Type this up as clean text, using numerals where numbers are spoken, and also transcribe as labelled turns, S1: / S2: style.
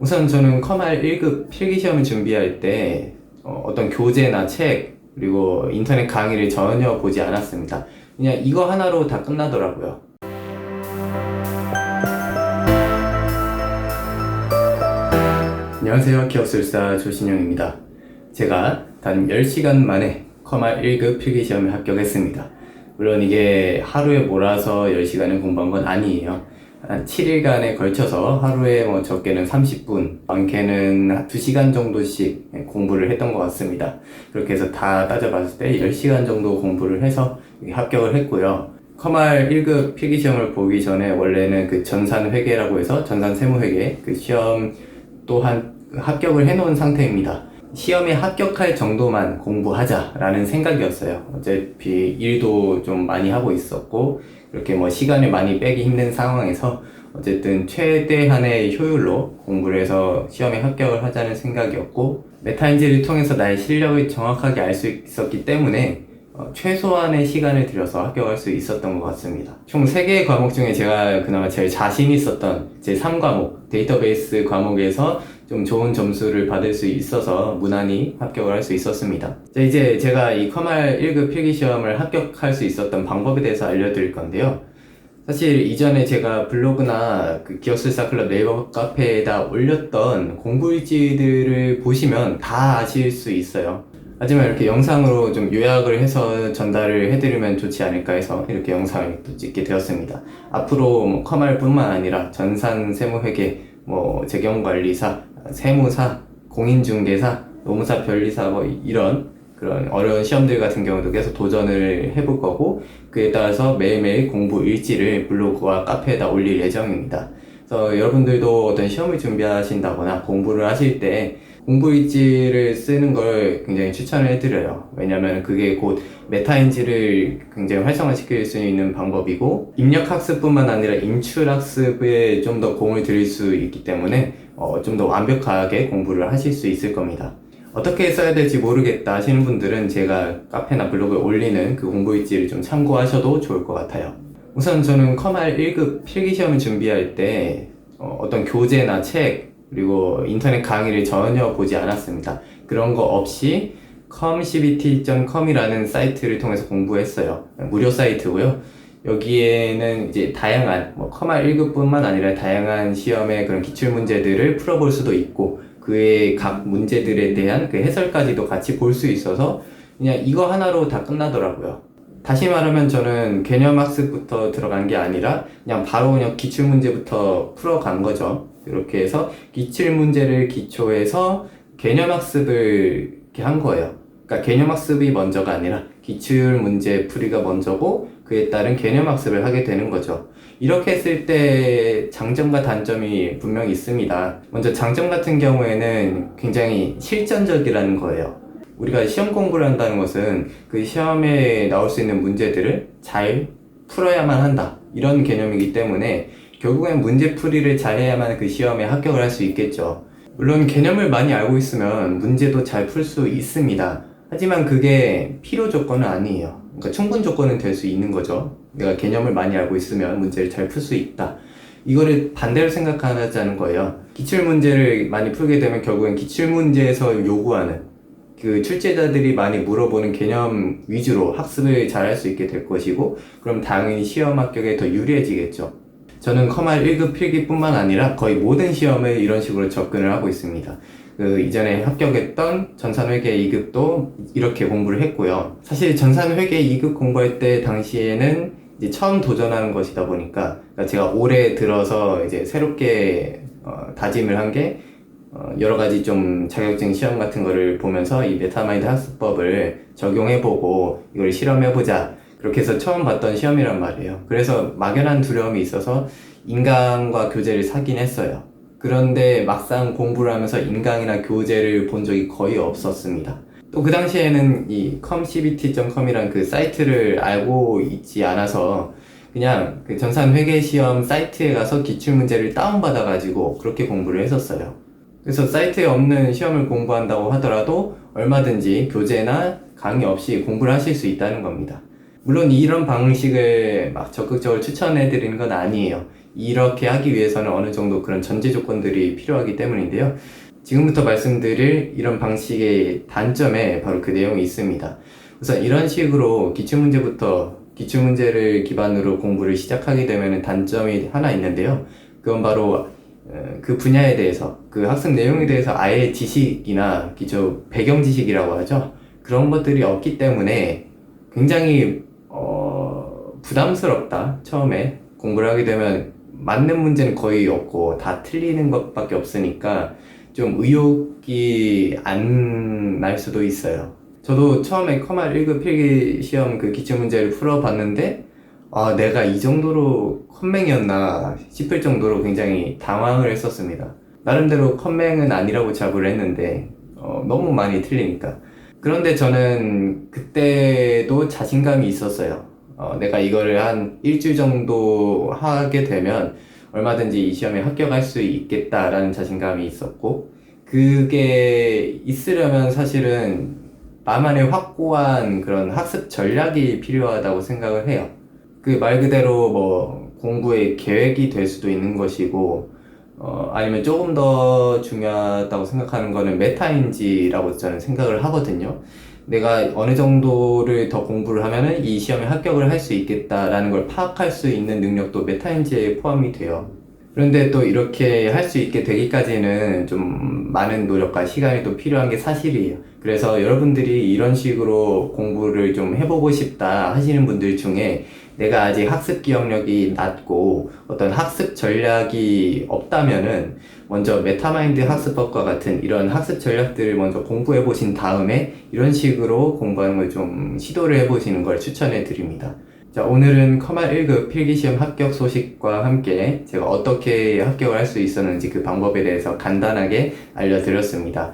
S1: 우선 저는 컴R 1급 필기시험을 준비할 때 어떤 교재나 책 그리고 인터넷 강의를 전혀 보지 않았습니다. 그냥 이거 하나로 다 끝나더라고요. 안녕하세요. 기업술사 조신영입니다. 제가 단 10시간 만에 컴R 1급 필기시험에 합격했습니다. 물론 이게 하루에 몰아서 10시간을 공부한 건 아니에요. 한 7일간에 걸쳐서 하루에 적게는 30분, 많게는 2시간 정도씩 공부를 했던 것 같습니다. 그렇게 해서 다 따져봤을 때 10시간 정도 공부를 해서 합격을 했고요. 컴R 1급 필기시험을 보기 전에 원래는 그 전산회계라고 해서 전산세무회계 그 시험 또한 합격을 해놓은 상태입니다. 시험에 합격할 정도만 공부하자라는 생각이었어요. 어차피 일도 좀 많이 하고 있었고 이렇게 시간을 많이 빼기 힘든 상황에서 어쨌든 최대한의 효율로 공부를 해서 시험에 합격을 하자는 생각이었고, 메타인지를 통해서 나의 실력을 정확하게 알 수 있었기 때문에 최소한의 시간을 들여서 합격할 수 있었던 것 같습니다. 총 3개의 과목 중에 제가 그나마 제일 자신 있었던 제 3과목 데이터베이스 과목에서 좀 좋은 점수를 받을 수 있어서 무난히 합격을 할 수 있었습니다. 자, 이제 제가 이 컴R 1급 필기시험을 합격할 수 있었던 방법에 대해서 알려드릴 건데요. 사실 이전에 제가 블로그나 그 기업술사 클럽 네이버 카페에다 올렸던 공부 일지들을 보시면 다 아실 수 있어요. 하지만 이렇게 영상으로 좀 요약을 해서 전달을 해드리면 좋지 않을까 해서 이렇게 영상을 또 찍게 되었습니다. 앞으로 컴R 뿐만 아니라 전산, 세무회계, 재경관리사, 세무사, 공인중개사, 노무사 변리사 이런 그런 어려운 시험들 같은 경우도 계속 도전을 해볼 거고, 그에 따라서 매일매일 공부 일지를 블로그와 카페에다 올릴 예정입니다. 그래서 여러분들도 어떤 시험을 준비하신다거나 공부를 하실 때 공부 일지를 쓰는 걸 굉장히 추천을 해드려요. 왜냐면 그게 곧 메타인지를 굉장히 활성화시킬 수 있는 방법이고, 입력학습뿐만 아니라 인출학습에 좀 더 공을 들일 수 있기 때문에 좀 더 완벽하게 공부를 하실 수 있을 겁니다. 어떻게 써야 될지 모르겠다 하시는 분들은 제가 카페나 블로그에 올리는 그 공부 일지를 좀 참고하셔도 좋을 것 같아요. 우선 저는 컴R 1급 필기시험을 준비할 때 어떤 교재나 책 그리고 인터넷 강의를 전혀 보지 않았습니다. 그런 거 없이 comcbt.com이라는 사이트를 통해서 공부했어요. 무료 사이트고요. 여기에는 이제 다양한 컴R 1급뿐만 아니라 다양한 시험의 그런 기출 문제들을 풀어볼 수도 있고, 그의 각 문제들에 대한 그 해설까지도 같이 볼 수 있어서 그냥 이거 하나로 다 끝나더라고요. 다시 말하면 저는 개념학습부터 들어간 게 아니라 그냥 바로 기출문제부터 풀어간 거죠. 이렇게 해서 기출문제를 기초해서 개념학습을 이렇게 한 거예요. 그러니까 개념학습이 먼저가 아니라 기출문제 풀이가 먼저고 그에 따른 개념학습을 하게 되는 거죠. 이렇게 했을 때 장점과 단점이 분명히 있습니다. 먼저 장점 같은 경우에는 굉장히 실전적이라는 거예요. 우리가 시험 공부를 한다는 것은 그 시험에 나올 수 있는 문제들을 잘 풀어야만 한다, 이런 개념이기 때문에 결국엔 문제풀이를 잘해야만 그 시험에 합격을 할 수 있겠죠. 물론 개념을 많이 알고 있으면 문제도 잘 풀 수 있습니다. 하지만 그게 필요 조건은 아니에요. 그러니까 충분 조건은 될 수 있는 거죠. 내가 개념을 많이 알고 있으면 문제를 잘 풀 수 있다, 이거를 반대로 생각하자는 거예요. 기출문제를 많이 풀게 되면 결국엔 기출문제에서 요구하는 그 출제자들이 많이 물어보는 개념 위주로 학습을 잘 할 수 있게 될 것이고, 그럼 당연히 시험 합격에 더 유리해지겠죠. 저는 컴R 1급 필기뿐만 아니라 거의 모든 시험을 이런 식으로 접근을 하고 있습니다. 그 이전에 합격했던 전산회계 2급도 이렇게 공부를 했고요. 사실 전산회계 2급 공부할 때 당시에는 이제 처음 도전하는 것이다 보니까, 그러니까 제가 올해 들어서 이제 새롭게 다짐을 한 게 여러 가지 좀 자격증 시험 같은 거를 보면서 이 메타마인드 학습법을 적용해보고 이걸 실험해보자, 그렇게 해서 처음 봤던 시험이란 말이에요. 그래서 막연한 두려움이 있어서 인강과 교재를 사긴 했어요. 그런데 막상 공부를 하면서 인강이나 교재를 본 적이 거의 없었습니다. 또 그 당시에는 이 comcbt.com이란 그 사이트를 알고 있지 않아서 그냥 그 전산회계시험 사이트에 가서 기출문제를 다운받아가지고 그렇게 공부를 했었어요. 그래서 사이트에 없는 시험을 공부한다고 하더라도 얼마든지 교재나 강의 없이 공부를 하실 수 있다는 겁니다. 물론 이런 방식을 막 적극적으로 추천해 드리는 건 아니에요. 이렇게 하기 위해서는 어느 정도 그런 전제 조건들이 필요하기 때문인데요. 지금부터 말씀드릴 이런 방식의 단점에 바로 그 내용이 있습니다. 우선 이런 식으로 기출문제를 기반으로 공부를 시작하게 되면 단점이 하나 있는데요. 그건 바로 그 분야에 대해서, 그 학습 내용에 대해서 아예 지식이나 기초 배경 지식이라고 하죠. 그런 것들이 없기 때문에 굉장히 부담스럽다. 처음에 공부를 하게 되면 맞는 문제는 거의 없고 다 틀리는 것밖에 없으니까 좀 의욕이 안 날 수도 있어요. 저도 처음에 커말 1급 필기 시험 그 기출문제를 풀어봤는데 내가 이 정도로 컴맹이었나 싶을 정도로 굉장히 당황을 했었습니다. 나름대로 컴맹은 아니라고 자부를 했는데 너무 많이 틀리니까. 그런데 저는 그때도 자신감이 있었어요. 내가 이거를 한 일주일 정도 하게 되면 얼마든지 이 시험에 합격할 수 있겠다라는 자신감이 있었고, 그게 있으려면 사실은 나만의 확고한 그런 학습 전략이 필요하다고 생각을 해요. 그 말 그대로 뭐 공부의 계획이 될 수도 있는 것이고, 아니면 조금 더 중요하다고 생각하는 거는 메타인지라고 저는 생각을 하거든요. 내가 어느 정도를 더 공부를 하면은 이 시험에 합격을 할 수 있겠다라는 걸 파악할 수 있는 능력도 메타인지에 포함이 돼요. 그런데 또 이렇게 할 수 있게 되기까지는 좀 많은 노력과 시간이 또 필요한 게 사실이에요. 그래서 여러분들이 이런 식으로 공부를 좀 해보고 싶다 하시는 분들 중에 내가 아직 학습 기억력이 낮고 어떤 학습 전략이 없다면은 먼저 메타마인드 학습법과 같은 이런 학습 전략들을 먼저 공부해 보신 다음에 이런 식으로 공부하는 걸 좀 시도를 해 보시는 걸 추천해 드립니다. 자, 오늘은 커말 1급 필기시험 합격 소식과 함께 제가 어떻게 합격을 할 수 있었는지 그 방법에 대해서 간단하게 알려드렸습니다.